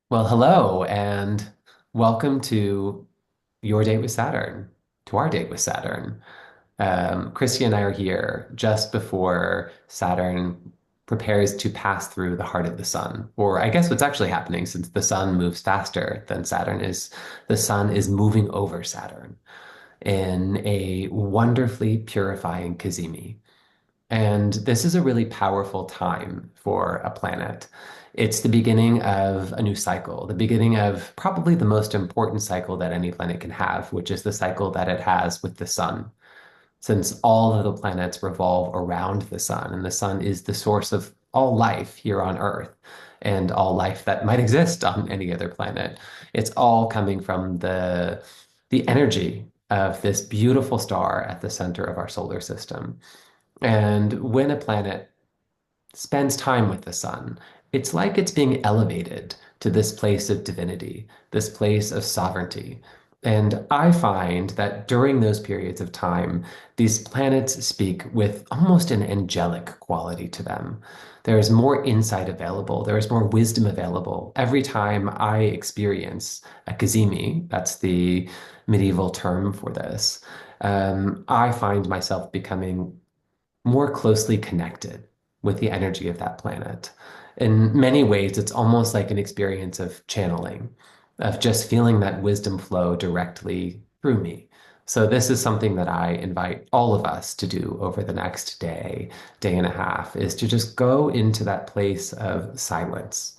Well, hello, and welcome to your date with Saturn, to our date with Saturn. Cristy and I are here just before Saturn prepares to pass through the heart of the sun. Or I guess what's actually happening, since the sun moves faster than Saturn, is the sun is moving over Saturn in a wonderfully purifying Cazimi. And this is a really powerful time for a planet. It's the beginning of a new cycle, the beginning of probably the most important cycle that any planet can have, which is the cycle that it has with the sun. Since all of the planets revolve around the sun, and the sun is the source of all life here on Earth and all life that might exist on any other planet. It's all coming from the energy of this beautiful star at the center of our solar system. And when a planet spends time with the sun, it's like it's being elevated to this place of divinity, this place of sovereignty. And I find that during those periods of time, these planets speak with almost an angelic quality to them. There is more insight available, there is more wisdom available. Every time I experience a Cazimi, that's the medieval term for this, I find myself becoming more closely connected with the energy of that planet. In many ways, it's almost like an experience of channeling, of just feeling that wisdom flow directly through me. So this is something that I invite all of us to do over the next day, day and a half, is to just go into that place of silence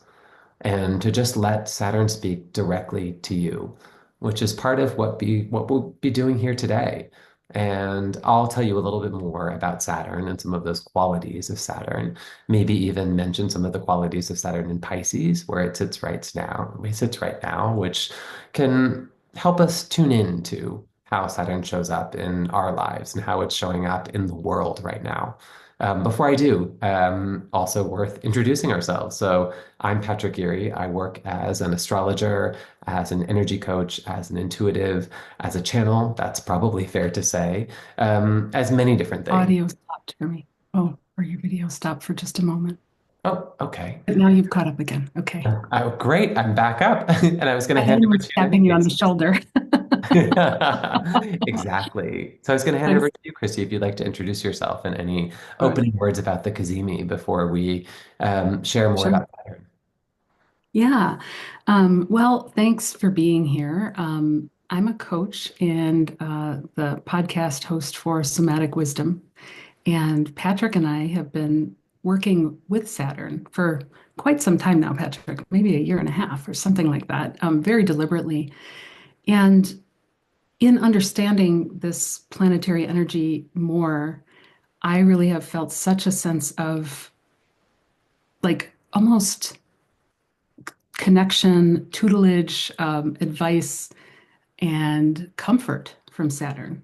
and to just let Saturn speak directly to you, which is part of what we'll be doing here today. And I'll tell you a little bit more about Saturn and some of those qualities of Saturn, maybe even mention some of the qualities of Saturn in Pisces, where it sits right now, which can help us tune in to how Saturn shows up in our lives and how it's showing up in the world right now. Before I do, also worth introducing ourselves. So I'm Patrick Geary. I work as an astrologer, as an energy coach, as an intuitive, as a channel. That's probably fair to say, as many different things. Audio stopped for me. Oh, or your video stopped for just a moment. Oh, okay. But now you've caught up again. Okay. Oh, great. I'm back up. And I was going to I thought hand you over were to you in tapping you on case. the shoulder. Exactly. So I was going to hand over Nice. to you, Christy, if you'd like to introduce yourself and any Sure. opening words about the Cazimi before we share more Sure. about Saturn. Yeah. Well, thanks for being here. I'm a coach and the podcast host for Somatic Wisdom. And Patrick and I have been working with Saturn for quite some time now, Patrick, maybe a year and a half or something like that, very deliberately. And in understanding this planetary energy more, I really have felt such a sense of like almost connection, tutelage, advice, and comfort from Saturn.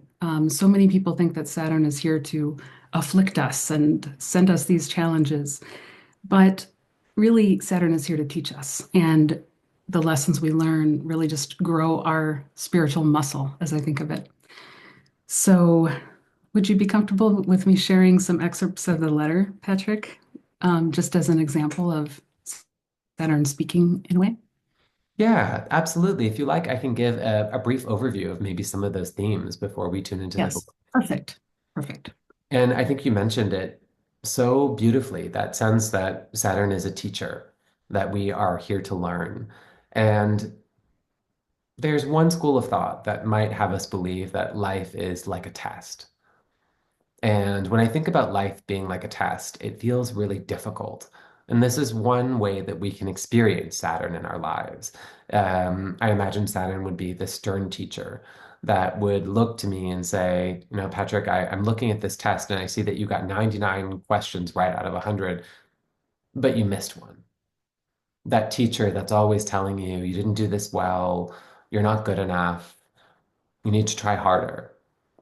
So many people think that Saturn is here to afflict us and send us these challenges, but really, Saturn is here to teach us. And the lessons we learn really just grow our spiritual muscle, as I think of it. So, would you be comfortable with me sharing some excerpts of the letter, Patrick, just as an example of Saturn speaking in a way? Yeah, absolutely. If you like, I can give a brief overview of maybe some of those themes before we tune into the book. Yes, perfect. Perfect. And I think you mentioned it so beautifully, that sense that Saturn is a teacher, that we are here to learn. And there's one school of thought that might have us believe that life is like a test. And when I think about life being like a test, it feels really difficult. And this is one way that we can experience Saturn in our lives. I imagine Saturn would be the stern teacher that would look to me and say, Patrick, I'm looking at this test and I see that you got 99 questions right out of 100, but you missed one. That teacher that's always telling you, you didn't do this well, you're not good enough, you need to try harder.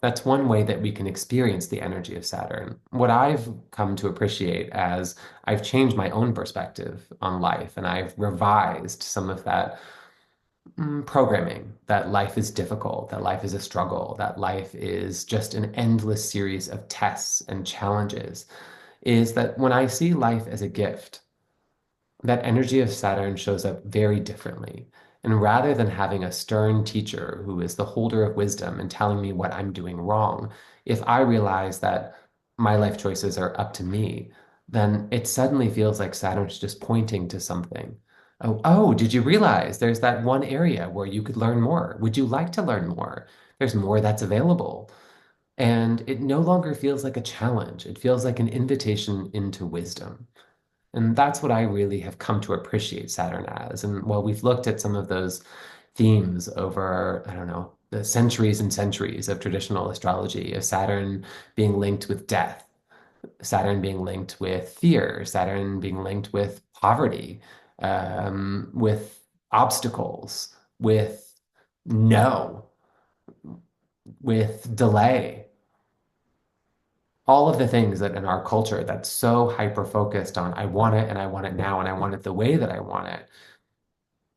That's one way that we can experience the energy of Saturn. What I've come to appreciate as I've changed my own perspective on life and I've revised some of that programming, that life is difficult, that life is a struggle, that life is just an endless series of tests and challenges, is that when I see life as a gift, that energy of Saturn shows up very differently. And rather than having a stern teacher who is the holder of wisdom and telling me what I'm doing wrong, if I realize that my life choices are up to me, then it suddenly feels like Saturn's just pointing to something. Oh, did you realize there's that one area where you could learn more? Would you like to learn more? There's more that's available. And it no longer feels like a challenge. It feels like an invitation into wisdom. And that's what I really have come to appreciate Saturn as. And while we've looked at some of those themes over, I don't know, the centuries and centuries of traditional astrology, of Saturn being linked with death, Saturn being linked with fear, Saturn being linked with poverty, with obstacles, with no, with delay, all of the things that in our culture that's so hyper focused on, I want it and I want it now and I want it the way that I want it.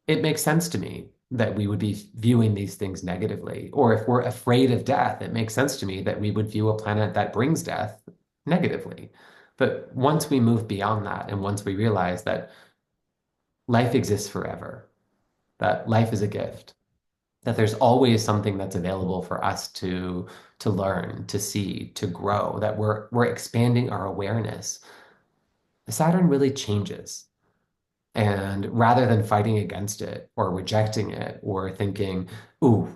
It makes sense to me that we would be viewing these things negatively. Or if we're afraid of death, it makes sense to me that we would view a planet that brings death negatively. But once we move beyond that, and once we realize that life exists forever, that life is a gift, that there's always something that's available for us to learn, to see, to grow, that we're expanding our awareness, Saturn really changes. And rather than fighting against it or rejecting it or thinking, ooh,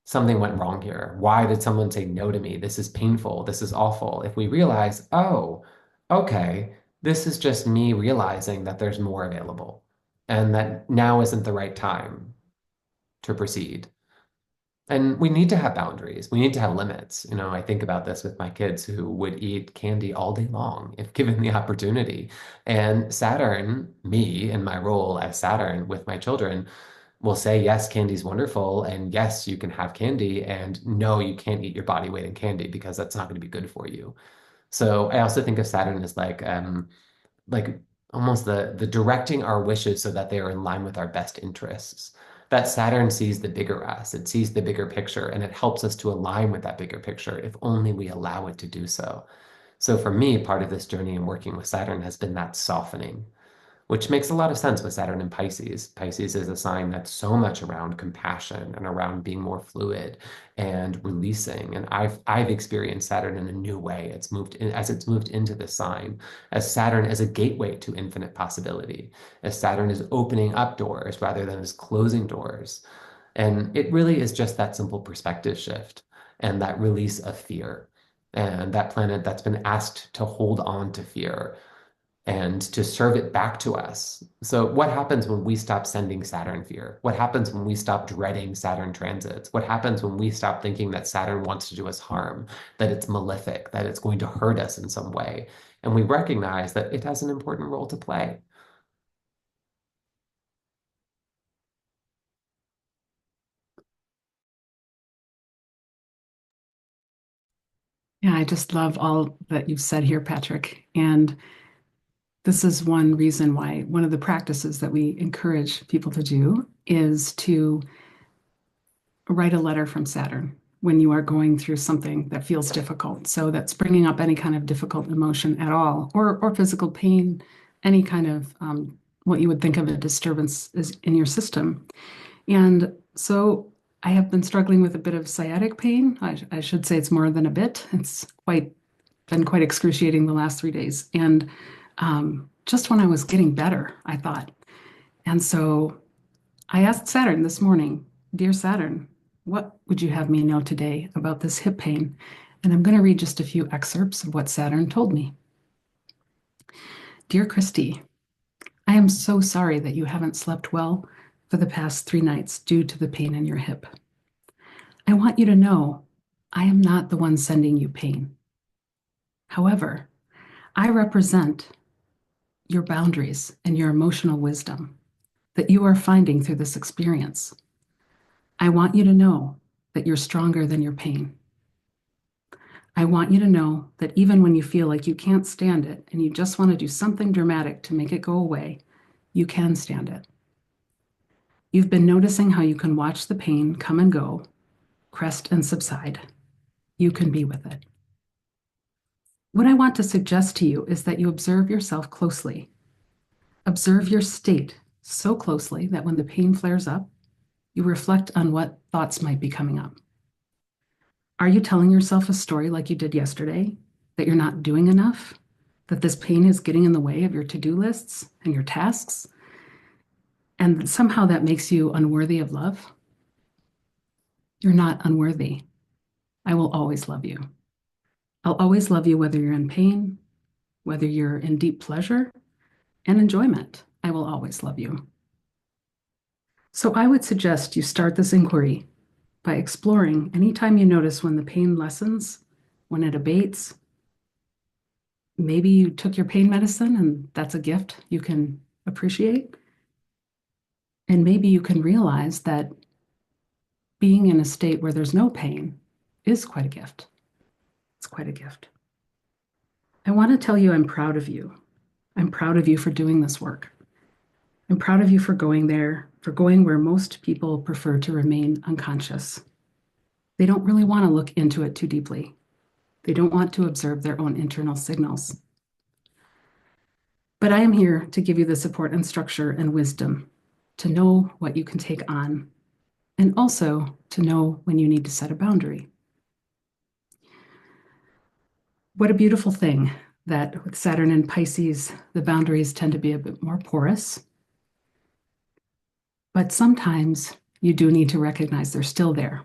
something went wrong here. Why did someone say no to me? This is painful. This is awful. If we realize, oh, okay, this is just me realizing that there's more available and that now isn't the right time to proceed. And we need to have boundaries. We need to have limits. You know, I think about this with my kids who would eat candy all day long if given the opportunity. And Saturn, me in my role as Saturn with my children, will say, yes, candy's wonderful. And yes, you can have candy. And no, you can't eat your body weight in candy because that's not going to be good for you. So I also think of Saturn as like almost the directing our wishes so that they are in line with our best interests. That Saturn sees the bigger us, it sees the bigger picture, and it helps us to align with that bigger picture if only we allow it to do so. So for me, part of this journey in working with Saturn has been that softening, which makes a lot of sense with Saturn and Pisces. Pisces is a sign that's so much around compassion and around being more fluid and releasing. And I've experienced Saturn in a new way. It's moved in, as it's moved into the sign, as Saturn as a gateway to infinite possibility, as Saturn is opening up doors rather than as closing doors. And it really is just that simple perspective shift and that release of fear. And that planet that's been asked to hold on to fear and to serve it back to us. So, what happens when we stop sending Saturn fear? What happens when we stop dreading Saturn transits? What happens when we stop thinking that Saturn wants to do us harm, that it's malefic, that it's going to hurt us in some way? And we recognize that it has an important role to play. Yeah, I just love all that you've said here, Patrick. And this is one reason why one of the practices that we encourage people to do is to write a letter from Saturn when you are going through something that feels difficult. So that's bringing up any kind of difficult emotion at all, or physical pain, any kind of what you would think of a disturbance is in your system. And so I have been struggling with a bit of sciatic pain. I should say it's more than a bit. It's quite been quite excruciating the last 3 days. And just when I was getting better, I thought. And so I asked Saturn this morning, Dear Saturn, what would you have me know today about this hip pain? And I'm going to read just a few excerpts of what Saturn told me. Dear Cristy, I am so sorry that you haven't slept well for the past 3 nights due to the pain in your hip. I want you to know I am not the one sending you pain. However, I represent your boundaries and your emotional wisdom that you are finding through this experience. I want you to know that you're stronger than your pain. I want you to know that even when you feel like you can't stand it and you just want to do something dramatic to make it go away, you can stand it. You've been noticing how you can watch the pain come and go, crest and subside. You can be with it. What I want to suggest to you is that you observe yourself closely. Observe your state so closely that when the pain flares up, you reflect on what thoughts might be coming up. Are you telling yourself a story like you did yesterday, that you're not doing enough, that this pain is getting in the way of your to-do lists and your tasks, and somehow that makes you unworthy of love? You're not unworthy. I will always love you. I'll always love you whether you're in pain, whether you're in deep pleasure and enjoyment. I will always love you. So I would suggest you start this inquiry by exploring anytime you notice when the pain lessens, when it abates. Maybe you took your pain medicine and that's a gift you can appreciate. And maybe you can realize that being in a state where there's no pain is quite a gift. It's quite a gift. I want to tell you I'm proud of you. I'm proud of you for doing this work. I'm proud of you for going there, for going where most people prefer to remain unconscious. They don't really want to look into it too deeply. They don't want to observe their own internal signals. But I am here to give you the support and structure and wisdom to know what you can take on, and also to know when you need to set a boundary. What a beautiful thing that with Saturn and Pisces, the boundaries tend to be a bit more porous. But sometimes you do need to recognize they're still there.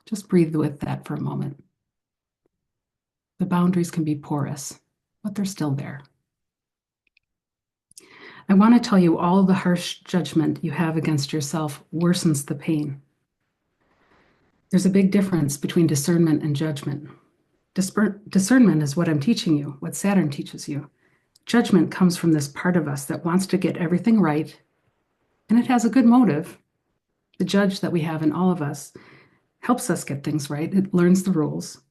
Just breathe with that for a moment. The boundaries can be porous, but they're still there. I want to tell you all the harsh judgment you have against yourself worsens the pain. There's a big difference between discernment and judgment. Discernment is what I'm teaching you, what Saturn teaches you. Judgment comes from this part of us that wants to get everything right, and it has a good motive. The judge that we have in all of us helps us get things right. It learns the rules,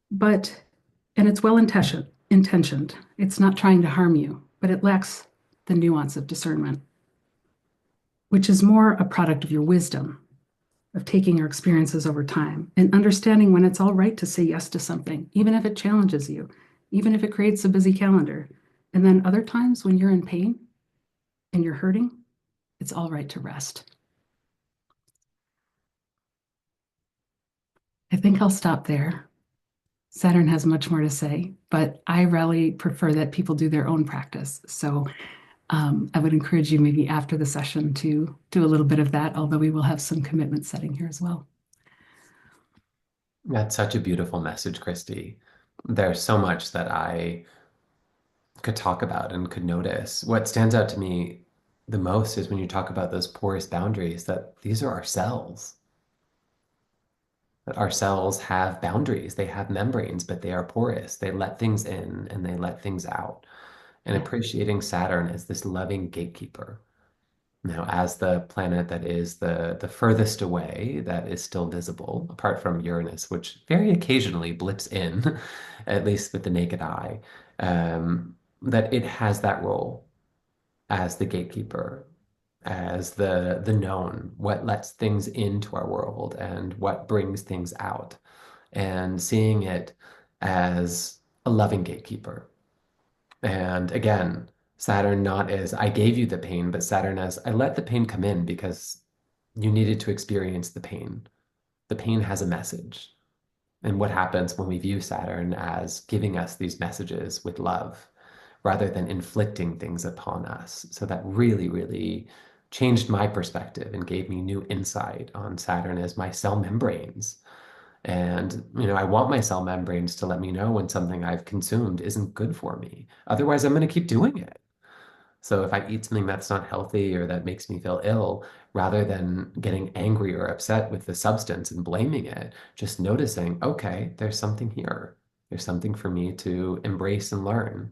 but, and it's well intentioned. It's not trying to harm you, but it lacks the nuance of discernment, which is more a product of your wisdom, of taking your experiences over time and understanding when it's all right to say yes to something, even if it challenges you, even if it creates a busy calendar. And then other times when you're in pain and you're hurting, it's all right to rest. I think I'll stop there. Saturn has much more to say, but I really prefer that people do their own practice. So I would encourage you maybe after the session to do a little bit of that, although we will have some commitment setting here as well. That's such a beautiful message, Cristy. There's so much that I could talk about and could notice. What stands out to me the most is when you talk about those porous boundaries, that these are our cells, that our cells have boundaries, they have membranes, but they are porous. They let things in and they let things out. And Yeah. appreciating Saturn as this loving gatekeeper. Now, as the planet that is the furthest away, that is still visible, apart from Uranus, which very occasionally blips in, at least with the naked eye, that it has that role as the gatekeeper, as the known, what lets things into our world and what brings things out, and seeing it as a loving gatekeeper. And again, Saturn not as I gave you the pain, but Saturn as I let the pain come in because you needed to experience the pain. The pain has a message. And what happens when we view Saturn as giving us these messages with love rather than inflicting things upon us? So that really, really changed my perspective and gave me new insight on Saturn as my cell membranes. And, I want my cell membranes to let me know when something I've consumed isn't good for me. Otherwise, I'm going to keep doing it. So if I eat something that's not healthy or that makes me feel ill, rather than getting angry or upset with the substance and blaming it, just noticing, okay, there's something here. There's something for me to embrace and learn.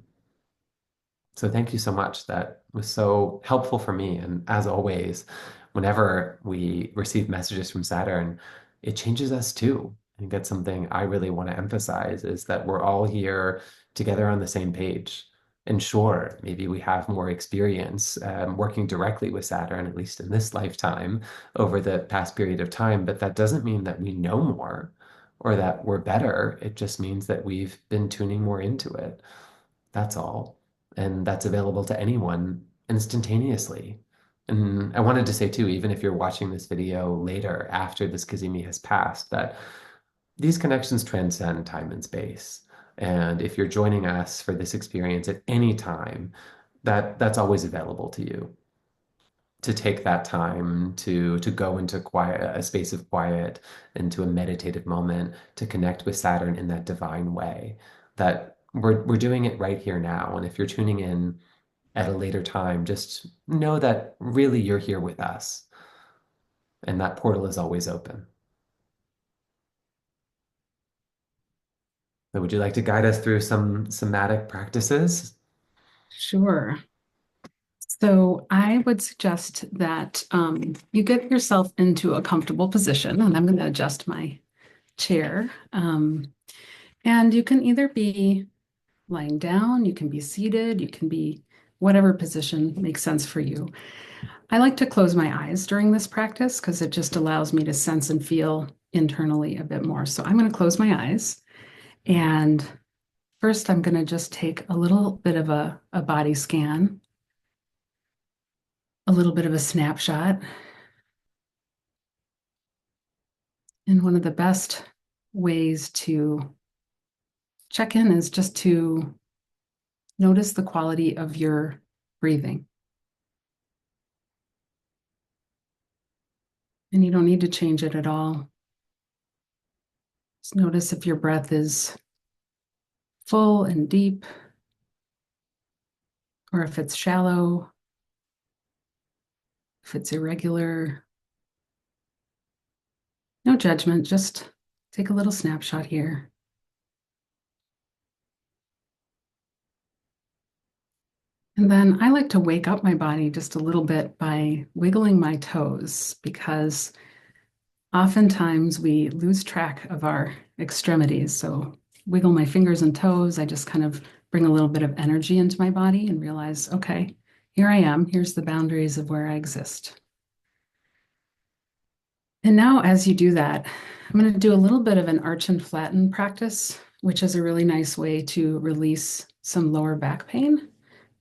So thank you so much. That was so helpful for me. And as always, whenever we receive messages from Saturn, it changes us too. I think that's something I really want to emphasize is that we're all here together on the same page. And sure, maybe we have more experience working directly with Saturn, at least in this lifetime, over the past period of time, but that doesn't mean that we know more or that we're better. It just means that we've been tuning more into it. That's all. and that's available to anyone instantaneously. And I wanted to say too, even if you're watching this video later after this Cazimi has passed, that these connections transcend time and space. And if you're joining us for this experience at any time, that's always available to you to take that time to go into quiet, a space of quiet, into a meditative moment, to connect with Saturn in that divine way. That we're doing it right here now. And if you're tuning in at a later time, just know that really you're here with us, and that portal is always open. So would you like to guide us through some somatic practices? Sure. So I would suggest that you get yourself into a comfortable position, and I'm going to adjust my chair. And you can either be lying down, you can be seated, you can be whatever position makes sense for you. I like to close my eyes during this practice because it just allows me to sense and feel internally a bit more. So I'm going to close my eyes. And first, I'm going to just take a little bit of a body scan, a little bit of a snapshot. And one of the best ways to check in is just to notice the quality of your breathing. And you don't need to change it at all. Just notice if your breath is full and deep, or if it's shallow, if it's irregular. No judgment, just take a little snapshot here. And then I like to wake up my body just a little bit by wiggling my toes because oftentimes we lose track of our extremities. So wiggle my fingers and toes. I just kind of bring a little bit of energy into my body and realize, okay, here I am. Here's the boundaries of where I exist. And now, as you do that, I'm going to do a little bit of an arch and flatten practice, which is a really nice way to release some lower back pain,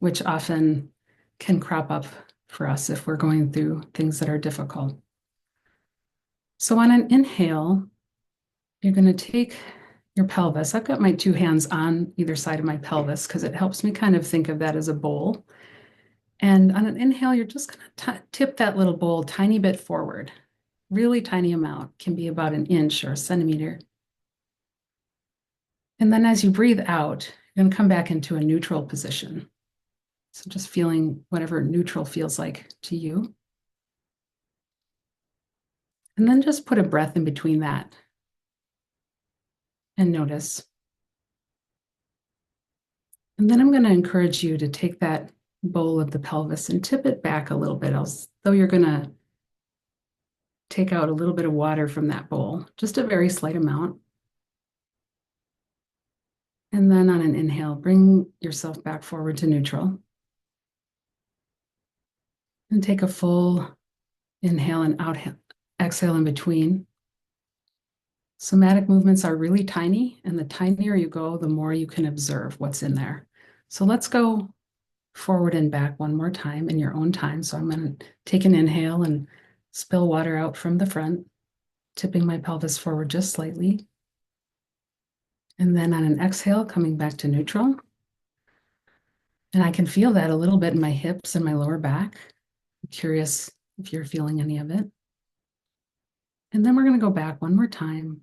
which often can crop up for us if we're going through things that are difficult. So, on an inhale, you're going to take your pelvis. I've got my two hands on either side of my pelvis because it helps me kind of think of that as a bowl. And on an inhale, you're just going to tip that little bowl tiny bit forward. Really tiny amount, can be about an inch or a centimeter. And then as you breathe out, you're going to come back into a neutral position. So just feeling whatever neutral feels like to you. And then just put a breath in between that and notice. And then I'm going to encourage you to take that bowl of the pelvis and tip it back a little bit, as though you're going to take out a little bit of water from that bowl, just a very slight amount. And then on an inhale, bring yourself back forward to neutral. And take a full inhale and out, exhale in between. Somatic movements are really tiny, and the tinier you go, the more you can observe what's in there. So let's go forward and back one more time in your own time. So I'm going to take an inhale and spill water out from the front, tipping my pelvis forward just slightly. And then on an exhale, coming back to neutral. And I can feel that a little bit in my hips and my lower back. I'm curious if you're feeling any of it. And then we're going to go back one more time.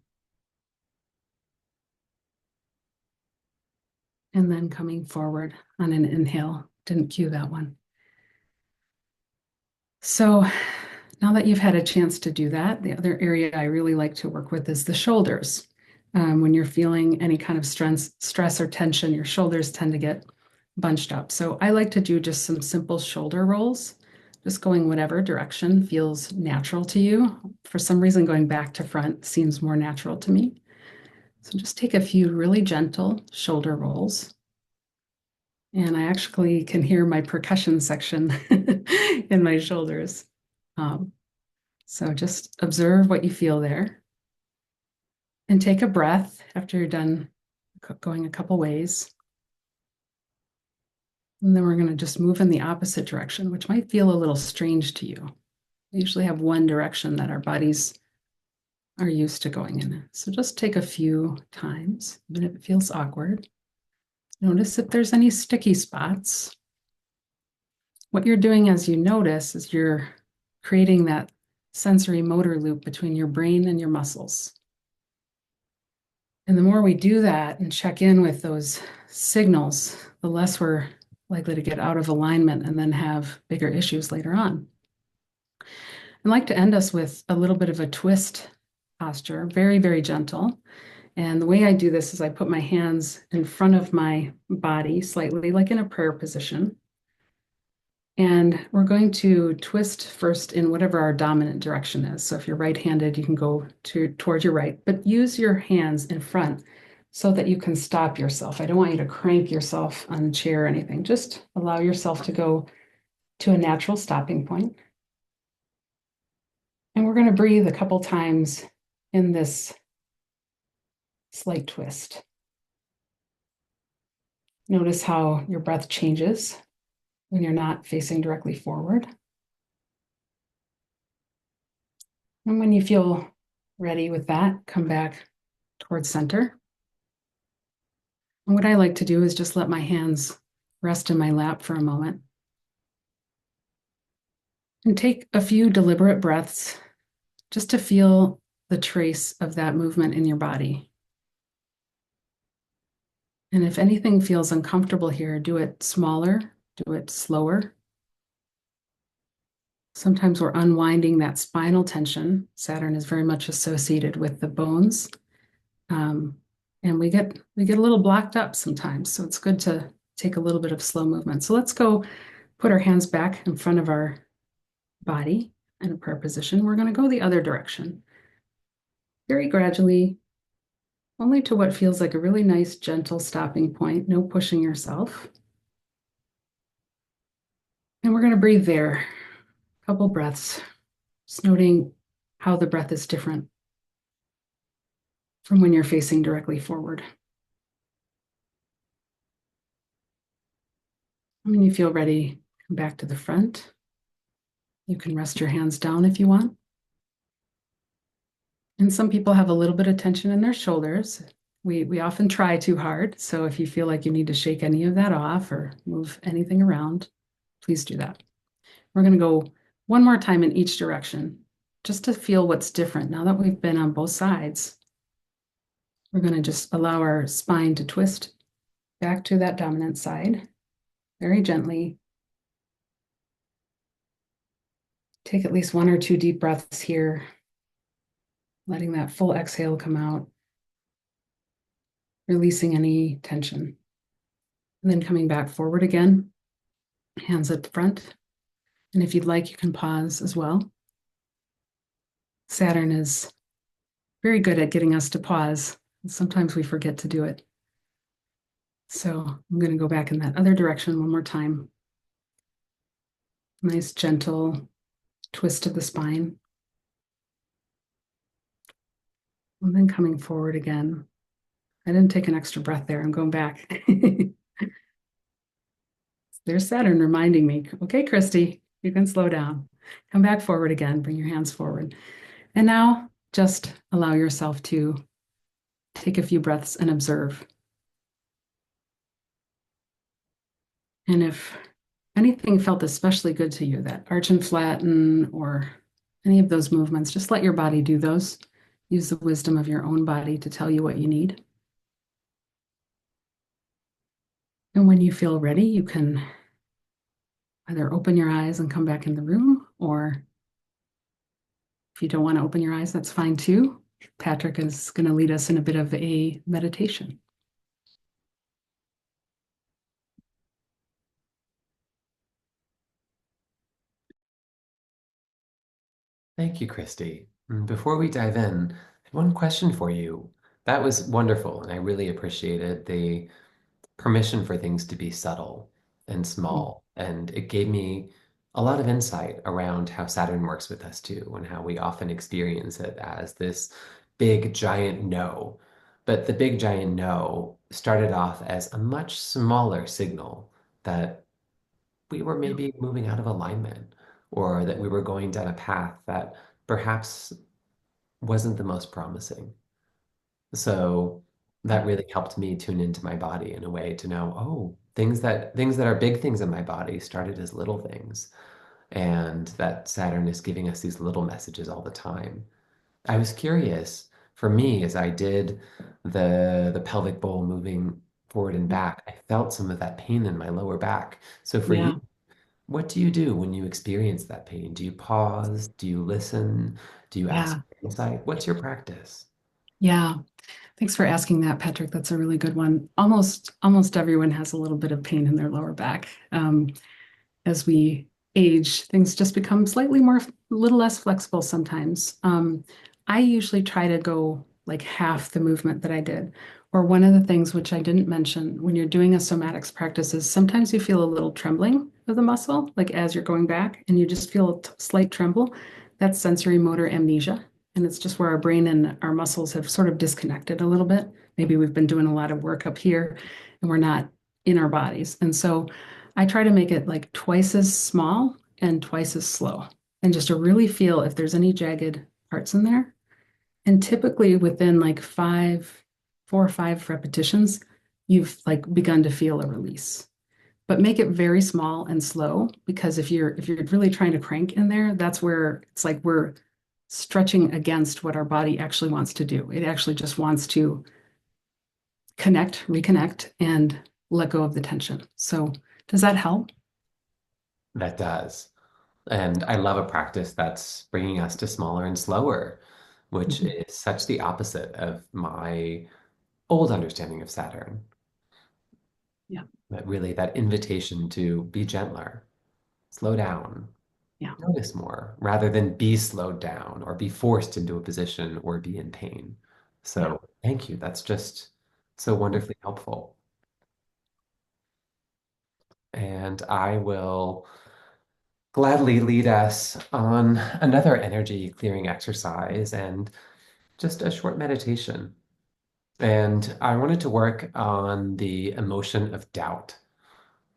And then coming forward on an inhale. Didn't cue that one. So now that you've had a chance to do that, the other area I really like to work with is the shoulders. When you're feeling any kind of stress or tension, your shoulders tend to get bunched up. So I like to do just some simple shoulder rolls, just going whatever direction feels natural to you. For some reason, going back to front seems more natural to me. So just take a few really gentle shoulder rolls. And I actually can hear my percussion section in my shoulders. Um, so just observe what you feel there and take a breath after you're done going a couple ways. And then we're going to just move in the opposite direction, which might feel a little strange to you. We usually have one direction that our bodies are used to going in. So just take a few times, even if it feels awkward. Notice if there's any sticky spots. What you're doing as you notice is you're creating that sensory motor loop between your brain and your muscles. And the more we do that and check in with those signals, the less we're likely to get out of alignment and then have bigger issues later on. I'd like to end us with a little bit of a twist posture, very, very gentle. And the way I do this is I put my hands in front of my body, slightly like in a prayer position. And we're going to twist first in whatever our dominant direction is. So if you're right-handed, you can go towards your right, but use your hands in front so that you can stop yourself. I don't want you to crank yourself on the chair or anything. Just allow yourself to go to a natural stopping point. And we're going to breathe a couple times in this slight twist. Notice how your breath changes when you're not facing directly forward. And when you feel ready with that, come back towards center. And what I like to do is just let my hands rest in my lap for a moment and take a few deliberate breaths just to feel the trace of that movement in your body. And if anything feels uncomfortable here, do it smaller, do it slower. Sometimes we're unwinding that spinal tension. Saturn is very much associated with the bones. And we get a little blocked up sometimes. So it's good to take a little bit of slow movement. So let's go put our hands back in front of our body in a prayer position. We're going to go the other direction. Very gradually, only to what feels like a really nice, gentle stopping point, no pushing yourself. And we're going to breathe there, a couple breaths, just noting how the breath is different from when you're facing directly forward. And when you feel ready, come back to the front. You can rest your hands down if you want. And some people have a little bit of tension in their shoulders. We often try too hard. So if you feel like you need to shake any of that off or move anything around, please do that. We're going to go one more time in each direction just to feel what's different. Now that we've been on both sides, we're going to just allow our spine to twist back to that dominant side very gently. Take at least one or two deep breaths here, letting that full exhale come out, releasing any tension. And then coming back forward again, hands at the front. And if you'd like, you can pause as well. Saturn is very good at getting us to pause. Sometimes we forget to do it. So I'm going to go back in that other direction one more time. Nice, gentle twist of the spine. And then coming forward again. I didn't take an extra breath there. I'm going back. There's Saturn reminding me, okay, Cristy, you can slow down. Come back forward again, bring your hands forward. And now just allow yourself to take a few breaths and observe. And if anything felt especially good to you, that arch and flatten or any of those movements, just let your body do those. Use the wisdom of your own body to tell you what you need. And when you feel ready, you can either open your eyes and come back in the room, or if you don't want to open your eyes, that's fine too. Patrick is going to lead us in a bit of a meditation. Thank you, Cristy. Before we dive in, I had one question for you. That was wonderful, and I really appreciated the permission for things to be subtle and small. And it gave me a lot of insight around how Saturn works with us too, and how we often experience it as this big, giant no. But the big, giant no started off as a much smaller signal that we were Yeah. maybe moving out of alignment or that we were going down a path that perhaps wasn't the most promising. So that really helped me tune into my body in a way to know, oh, things that are big things in my body started as little things, and that Saturn is giving us these little messages all the time. I was curious for me as I did the pelvic bowl moving forward and back, I felt some of that pain in my lower back. So for you, Yeah. what do you do when you experience that pain? Do you pause? Do you listen? Do you ask Yeah. for insight? What's your practice? Yeah. Thanks for asking that, Patrick. That's a really good one. Almost everyone has a little bit of pain in their lower back. As we age, things just become slightly more, a little less flexible sometimes. I usually try to go like half the movement that I did. Or one of the things which I didn't mention when you're doing a somatics practice is sometimes you feel a little trembling of the muscle, like as you're going back, and you just feel a slight tremble. That's sensory motor amnesia. And it's just where our brain and our muscles have sort of disconnected a little bit. Maybe we've been doing a lot of work up here and we're not in our bodies. And so I try to make it like twice as small and twice as slow, and just to really feel if there's any jagged parts in there. And typically within like 4 or 5 repetitions, you've like begun to feel a release. But make it very small and slow because if you're really trying to crank in there, that's where it's like we're stretching against what our body actually wants to do. It actually just wants to connect, reconnect, and let go of the tension. So does that help? That does. And I love a practice that's bringing us to smaller and slower, which Mhm. is such the opposite of my old understanding of Saturn. Yeah. That really, that invitation to be gentler, slow down, Yeah. notice more, rather than be slowed down or be forced into a position or be in pain. Yeah. So thank you. That's just so wonderfully helpful. And I will gladly lead us on another energy clearing exercise and just a short meditation. And I wanted to work on the emotion of doubt,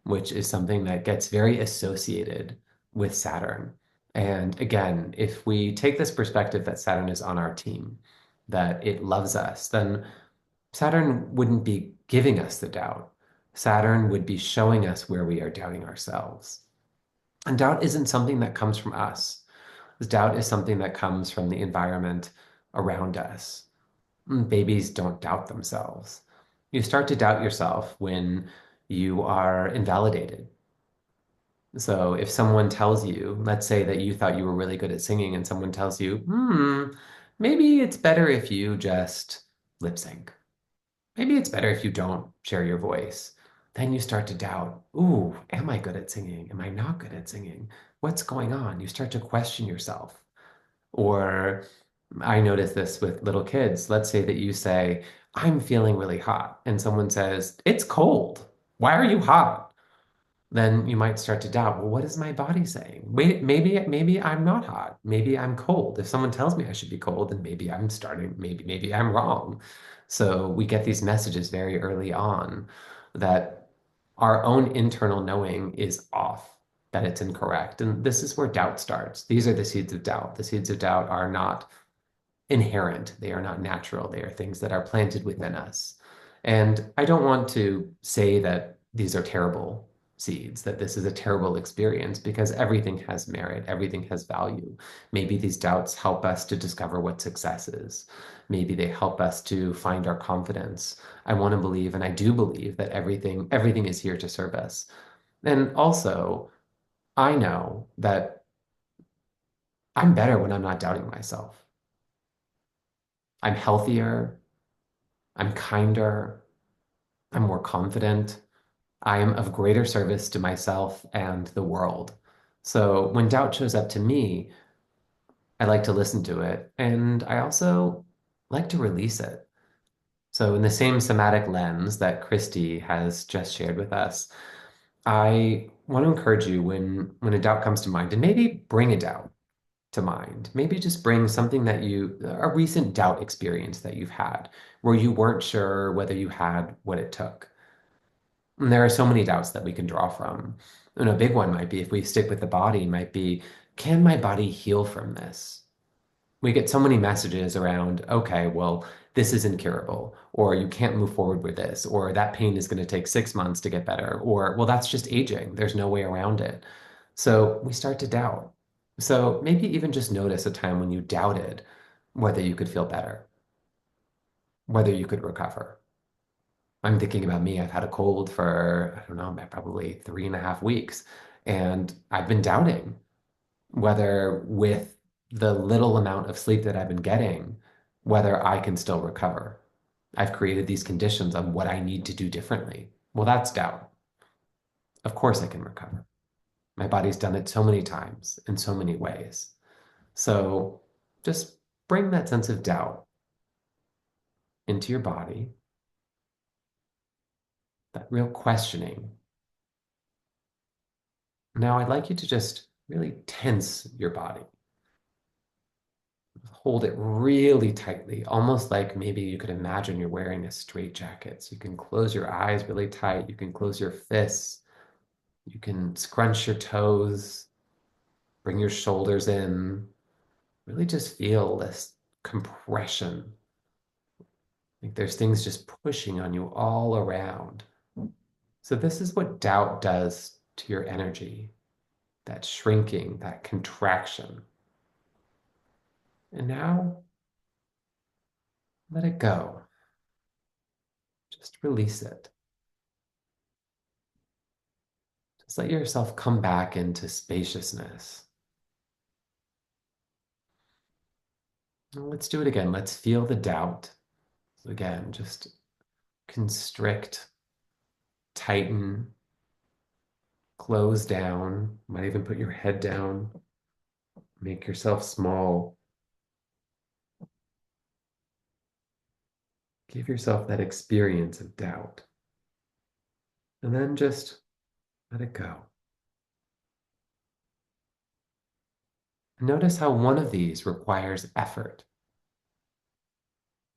which is something that gets very associated with Saturn. And again, if we take this perspective that Saturn is on our team, that it loves us, then Saturn wouldn't be giving us the doubt. Saturn would be showing us where we are doubting ourselves. And doubt isn't something that comes from us. Doubt is something that comes from the environment around us. Babies don't doubt themselves. You start to doubt yourself when you are invalidated. So if someone tells you, let's say that you thought you were really good at singing, and someone tells you, maybe it's better if you just lip sync. Maybe it's better if you don't share your voice. Then you start to doubt, ooh, am I good at singing? Am I not good at singing? What's going on? You start to question yourself. Or I notice this with little kids. Let's say that you say, I'm feeling really hot, and someone says, it's cold. Why are you hot? Then you might start to doubt, well, what is my body saying? Wait, maybe I'm not hot. Maybe I'm cold. If someone tells me I should be cold, then maybe I'm wrong. So we get these messages very early on that our own internal knowing is off, that it's incorrect. And this is where doubt starts. These are the seeds of doubt. The seeds of doubt are not inherent. They are not natural. They are things that are planted within us. And I don't want to say that these are terrible seeds, that this is a terrible experience, because everything has merit, everything has value. Maybe these doubts help us to discover what success is. Maybe they help us to find our confidence. I want to believe, and I do believe, that everything is here to serve us. And also, I know that I'm better when I'm not doubting myself. I'm healthier. I'm kinder, I'm more confident, I am of greater service to myself and the world. So when doubt shows up to me, I like to listen to it, and I also like to release it. So in the same somatic lens that Cristy has just shared with us, I want to encourage you when a doubt comes to mind, and maybe bring a doubt to mind. Maybe just bring something a recent doubt experience that you've had where you weren't sure whether you had what it took. And there are so many doubts that we can draw from. And a big one might be, if we stick with the body, might be, can my body heal from this? We get so many messages around, okay, well, this is incurable, or you can't move forward with this, or that pain is going to take 6 months to get better, or, well, that's just aging. There's no way around it. So we start to doubt. So maybe even just notice a time when you doubted whether you could feel better, whether you could recover. I'm thinking about me. I've had a cold for, I don't know, probably 3.5 weeks, and I've been doubting whether with the little amount of sleep that I've been getting, whether I can still recover. I've created these conditions on what I need to do differently. Well, that's doubt. Of course I can recover. My body's done it so many times in so many ways. So just bring that sense of doubt into your body, that real questioning. Now, I'd like you to just really tense your body. Hold it really tightly, almost like maybe you could imagine you're wearing a straitjacket. So you can close your eyes really tight. You can close your fists. You can scrunch your toes, bring your shoulders in. Really just feel this compression. Like there's things just pushing on you all around. So this is what doubt does to your energy, that shrinking, that contraction. And now let it go. Just release it. Just let yourself come back into spaciousness. Now let's do it again. Let's feel the doubt. So again, just constrict, tighten, close down. Might even put your head down. Make yourself small. Give yourself that experience of doubt. And then just let it go. Notice how one of these requires effort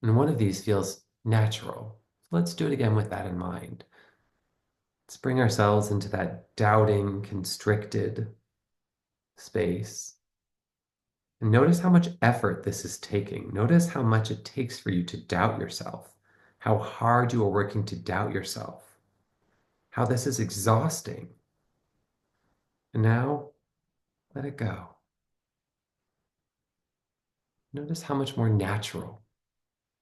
and one of these feels natural. So let's do it again with that in mind. Let's bring ourselves into that doubting, constricted space. And notice how much effort this is taking. Notice how much it takes for you to doubt yourself, how hard you are working to doubt yourself, how this is exhausting. And now let it go. Notice how much more natural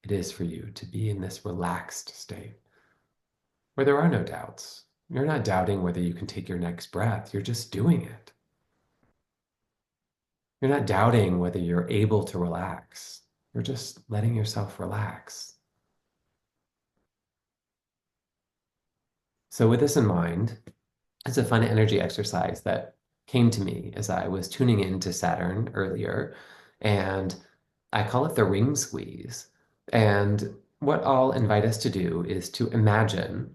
it is for you to be in this relaxed state where there are no doubts. You're not doubting whether you can take your next breath, you're just doing it. You're not doubting whether you're able to relax. You're just letting yourself relax. So, with this in mind, it's a fun energy exercise that came to me as I was tuning into Saturn earlier. And I call it the ring squeeze. And what I'll invite us to do is to imagine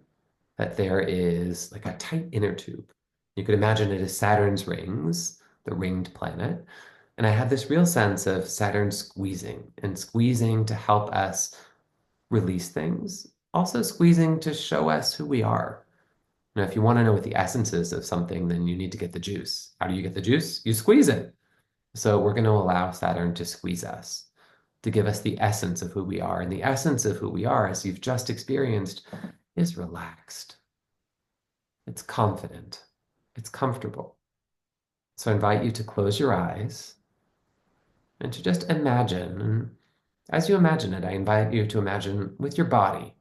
that there is like a tight inner tube. You could imagine it as Saturn's rings, the ringed planet. And I have this real sense of Saturn squeezing and squeezing to help us release things, also squeezing to show us who we are. Now, if you want to know what the essence is of something, then you need to get the juice. How do you get the juice? You squeeze it. So we're going to allow Saturn to squeeze us, to give us the essence of who we are. And the essence of who we are, as you've just experienced, is relaxed. It's confident. It's comfortable. So I invite you to close your eyes and to just imagine. And as you imagine it, I invite you to imagine with your body,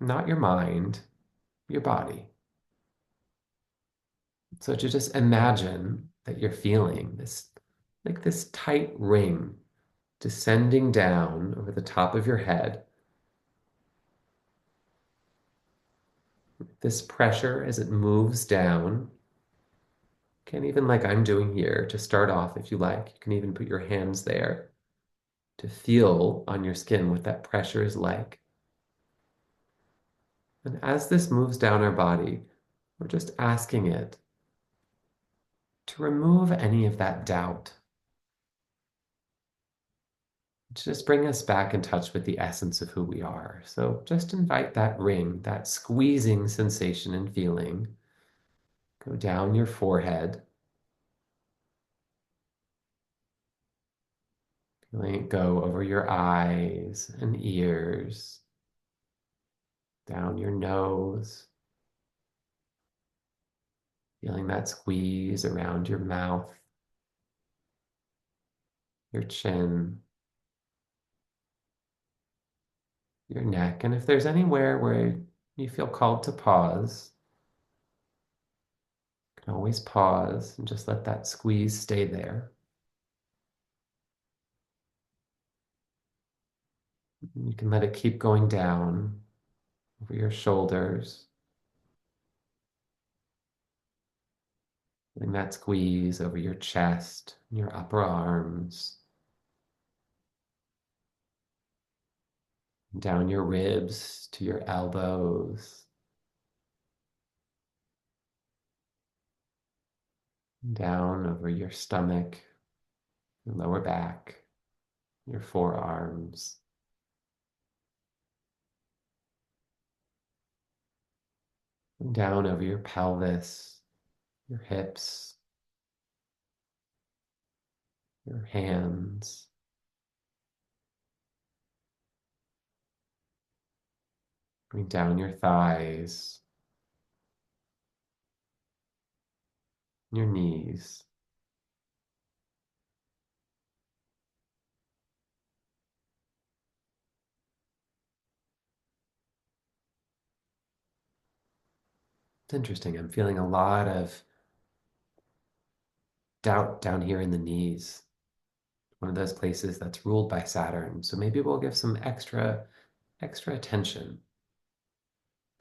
not your mind, your body. So to just imagine that you're feeling this, like this tight ring descending down over the top of your head. This pressure as it moves down. Can even like I'm doing here to start off, if you like, you can even put your hands there to feel on your skin what that pressure is like. And as this moves down our body, we're just asking it to remove any of that doubt, to just bring us back in touch with the essence of who we are. So just invite that ring, that squeezing sensation and feeling Go down your forehead, feeling it go over your eyes and ears, down your nose, feeling that squeeze around your mouth, your chin, your neck. And if there's anywhere where you feel called to pause, you can always pause and just let that squeeze stay there. You can let it keep going down over your shoulders, letting that squeeze over your chest, your upper arms, down your ribs to your elbows, down over your stomach, your lower back, your forearms, down over your pelvis, your hips, your hands, bring down your thighs, your knees. It's interesting. I'm feeling a lot of doubt down here in the knees, one of those places that's ruled by Saturn. So maybe we'll give some extra attention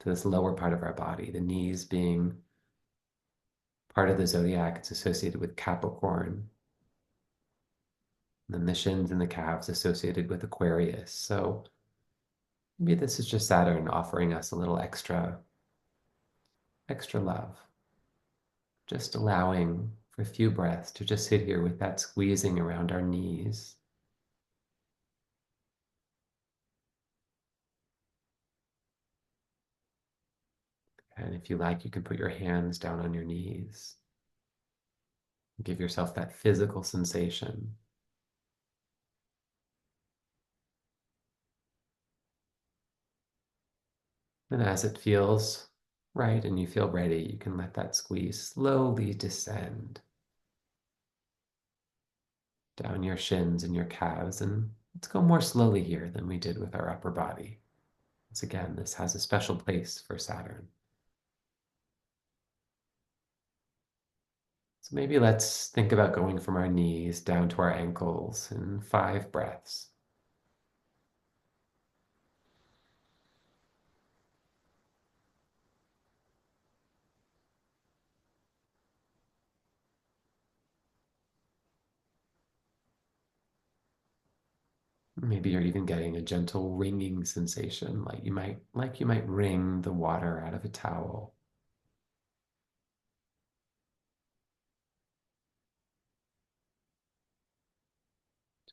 to this lower part of our body, the knees being part of the zodiac. It's associated with Capricorn, and then the shins and the calves associated with Aquarius. So maybe this is just Saturn offering us a little extra love, just allowing for a few breaths to just sit here with that squeezing around our knees. And if you like, you can put your hands down on your knees. Give yourself that physical sensation. And as it feels right and you feel ready, you can let that squeeze slowly descend down your shins and your calves. And let's go more slowly here than we did with our upper body. Once again, this has a special place for Saturn. So maybe let's think about going from our knees down to our ankles in 5 breaths. Maybe you're even getting a gentle ringing sensation, like you might wring the water out of a towel.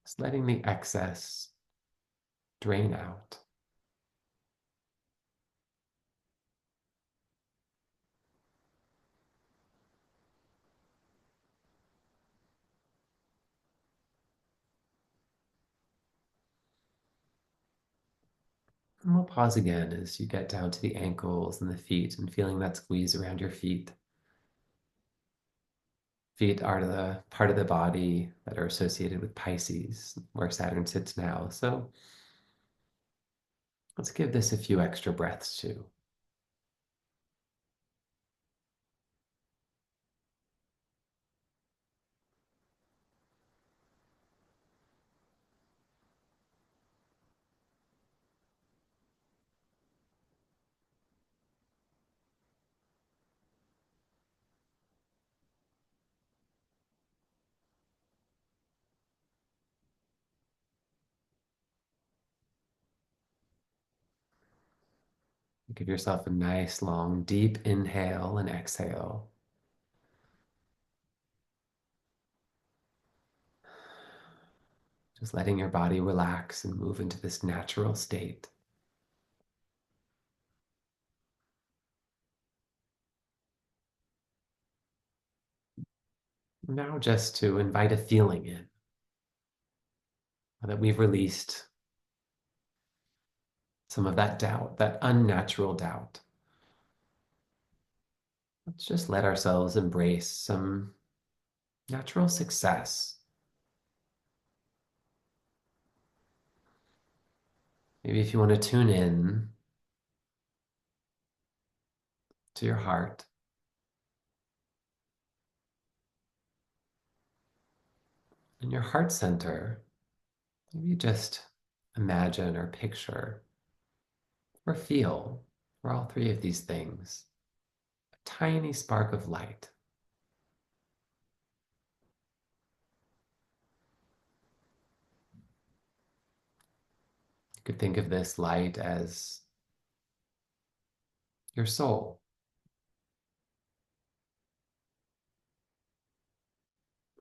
Just letting the excess drain out. And we'll pause again as you get down to the ankles and the feet and feeling that squeeze around your feet. Feet are the part of the body that are associated with Pisces, where Saturn sits now. So let's give this a few extra breaths too. Give yourself a nice, long, deep inhale and exhale. Just letting your body relax and move into this natural state. Now, just to invite a feeling in that we've released some of that doubt, that unnatural doubt. Let's just let ourselves embrace some natural success. Maybe if you want to tune in to your heart, in your heart center, maybe just imagine or picture or feel for all three of these things a tiny spark of light. You could think of this light as your soul.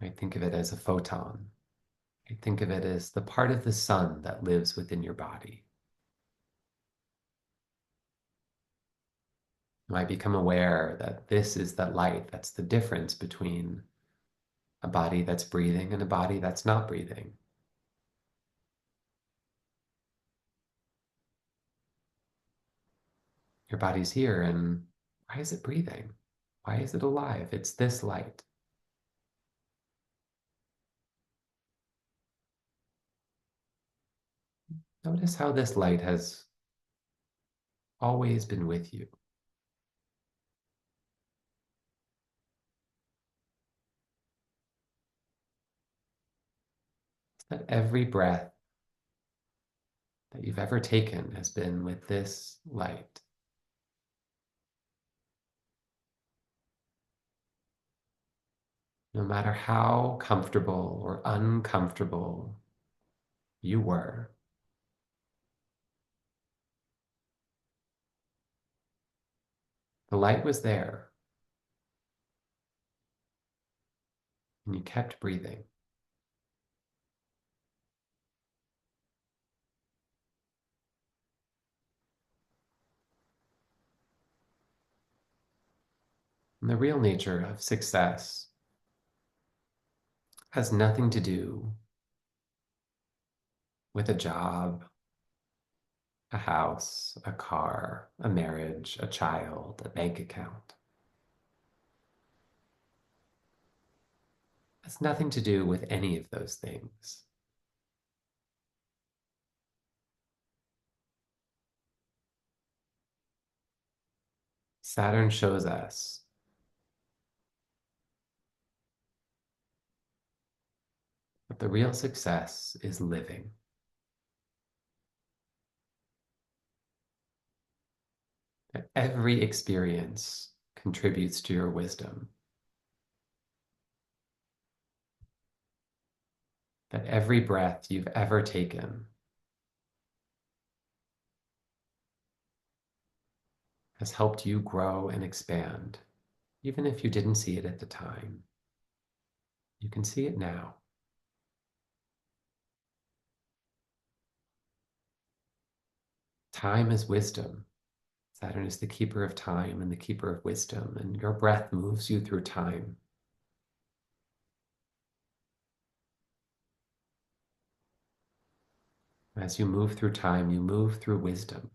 You might think of it as a photon. You think of it as the part of the sun that lives within your body. You might become aware that this is that light that's the difference between a body that's breathing and a body that's not breathing. Your body's here, and why is it breathing? Why is it alive? It's this light. Notice how this light has always been with you. That every breath that you've ever taken has been with this light. No matter how comfortable or uncomfortable you were, the light was there and you kept breathing. And the real nature of success has nothing to do with a job, a house, a car, a marriage, a child, a bank account. It has nothing to do with any of those things. Saturn shows us that the real success is living. That every experience contributes to your wisdom. That every breath you've ever taken has helped you grow and expand, even if you didn't see it at the time. You can see it now. Time is wisdom. Saturn is the keeper of time and the keeper of wisdom, and your breath moves you through time. As you move through time, you move through wisdom.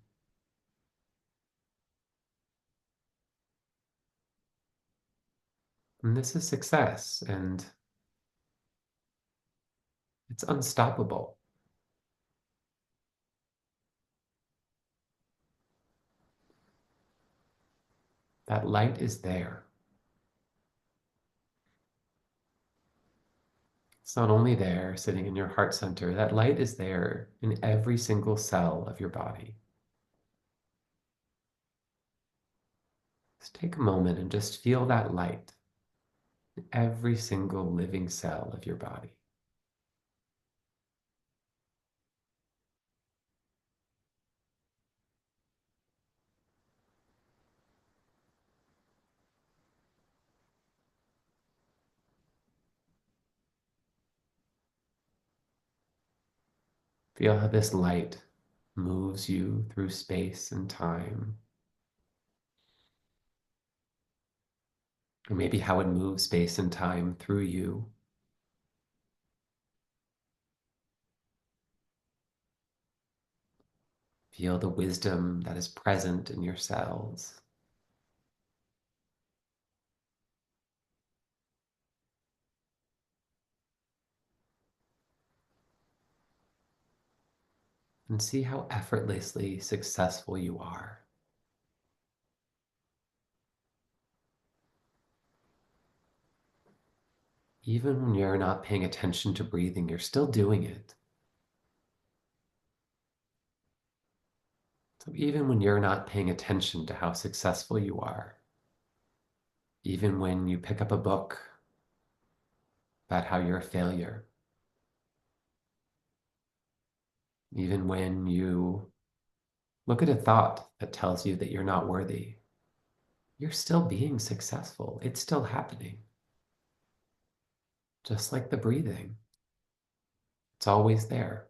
And this is success, and it's unstoppable. That light is there. It's not only there sitting in your heart center, that light is there in every single cell of your body. Just take a moment and just feel that light in every single living cell of your body. Feel how this light moves you through space and time. or maybe how it moves space and time through you. Feel the wisdom that is present in your cells. And see how effortlessly successful you are. Even when you're not paying attention to breathing, you're still doing it. So even when you're not paying attention to how successful you are, even when you pick up a book about how you're a failure, even when you look at a thought that tells you that you're not worthy, you're still being successful. It's still happening. Just like the breathing, it's always there.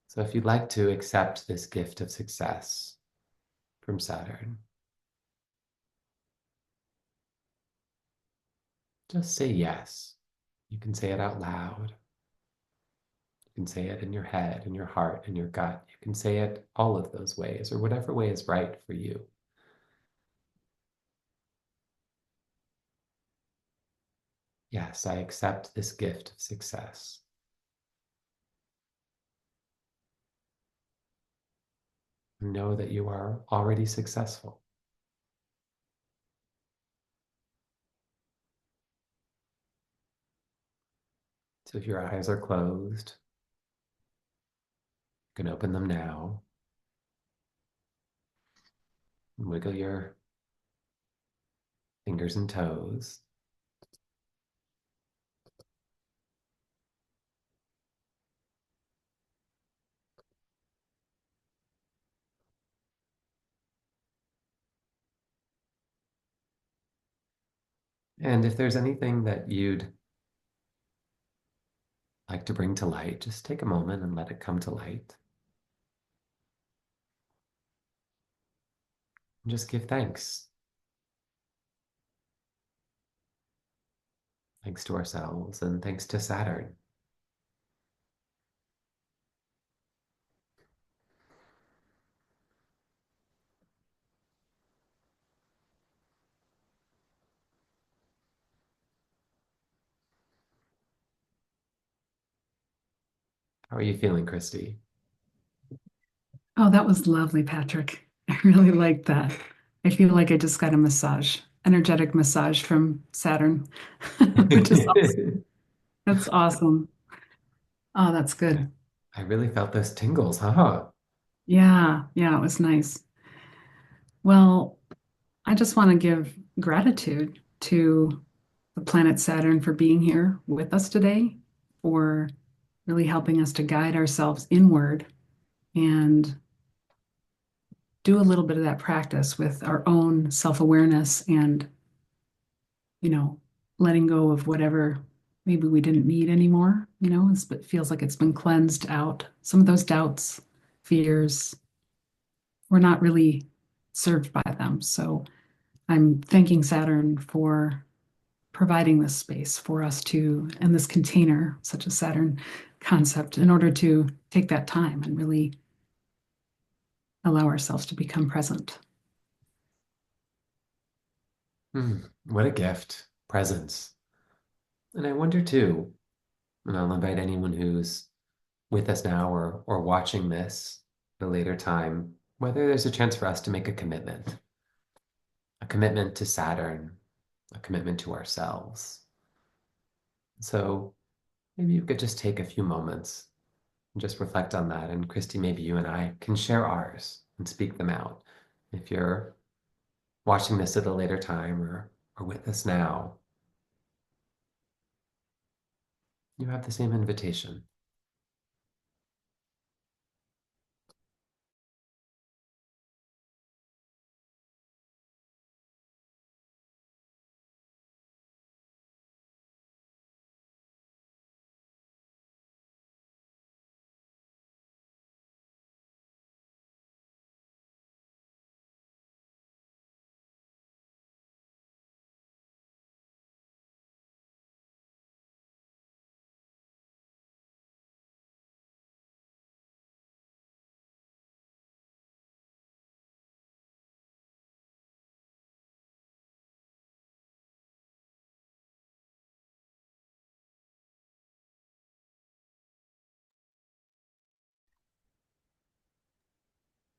So if you'd like to accept this gift of success from Saturn, just say yes. You can say it out loud. You can say it in your head, in your heart, in your gut. You can say it all of those ways, or whatever way is right for you. Yes, I accept this gift of success. Know that you are already successful. So if your eyes are closed, you can open them now. Wiggle your fingers and toes. And if there's anything that you'd like to bring to light, just take a moment and let it come to light. And just give thanks. Thanks to ourselves and thanks to Saturn. How are you feeling, Cristy? Oh, that was lovely, Patrick. I really liked that. I feel like I just got a massage, energetic massage from Saturn, which is awesome. That's awesome. Oh, that's good. I really felt those tingles, huh? Yeah, yeah, it was nice. Well, I just want to give gratitude to the planet Saturn for being here with us today, for really helping us to guide ourselves inward and do a little bit of that practice with our own self-awareness and, you know, letting go of whatever maybe we didn't need anymore, it feels like it's been cleansed out. Some of those doubts, fears, we're not really served by them. So I'm thanking Saturn for providing this space for us to, and this container, such a Saturn concept, in order to take that time and really allow ourselves to become present. What a gift. Presence. And I wonder too, and I'll invite anyone who's with us now or watching this at a later time, whether there's a chance for us to make a commitment to Saturn, a commitment to ourselves. So maybe you could just take a few moments and just reflect on that. And Cristy, maybe you and I can share ours and speak them out. If you're watching this at a later time or with us now, you have the same invitation.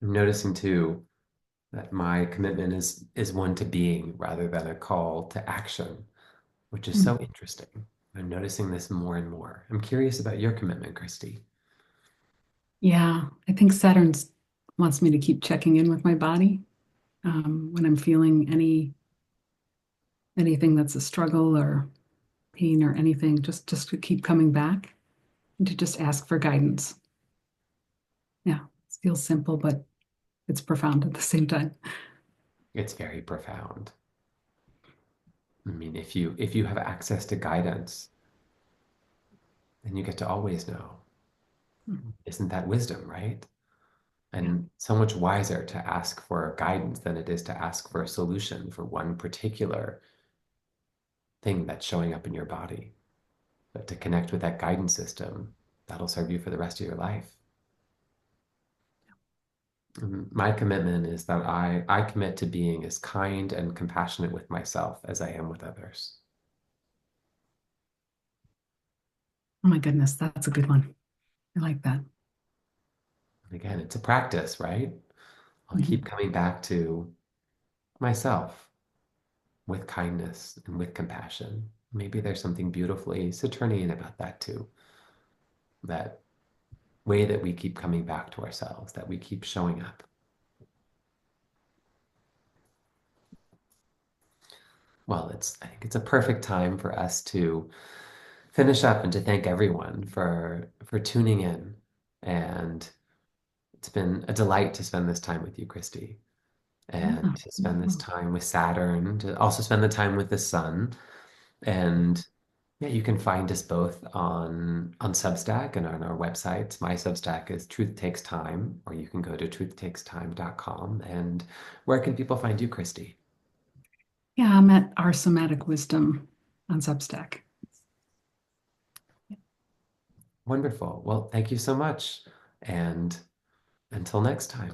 I'm noticing too that my commitment is one to being rather than a call to action, which is Mm. so interesting. I'm noticing this more and more. I'm curious about your commitment, Christy. Yeah, I think Saturn wants me to keep checking in with my body when I'm feeling anything that's a struggle or pain or anything, just to keep coming back and to just ask for guidance. Yeah, it feels simple, but it's profound at the same time. It's very profound. I mean, if you have access to guidance, then you get to always know. Isn't that wisdom, right? Yeah. And so much wiser to ask for guidance than it is to ask for a solution for one particular thing that's showing up in your body. But to connect with that guidance system, that'll serve you for the rest of your life. My commitment is that I commit to being as kind and compassionate with myself as I am with others. Oh my goodness, that's a good one. I like that. And again, it's a practice, right? I'll keep Mhm. coming back to myself with kindness and with compassion. Maybe there's something beautifully Saturnian about that too. That way that we keep coming back to ourselves, that we keep showing up. Well, I think it's a perfect time for us to finish up and to thank everyone for tuning in. And it's been a delight to spend this time with you, Christy, and Yeah. to spend this time with Saturn, to also spend the time with the sun. And yeah, you can find us both on Substack and on our websites. My Substack is Truth Takes Time, or you can go to truthtakestime.com. And where can people find you, Christy? Yeah, I'm at Our Somatic Wisdom on Substack. Wonderful. Well, thank you so much. And until next time.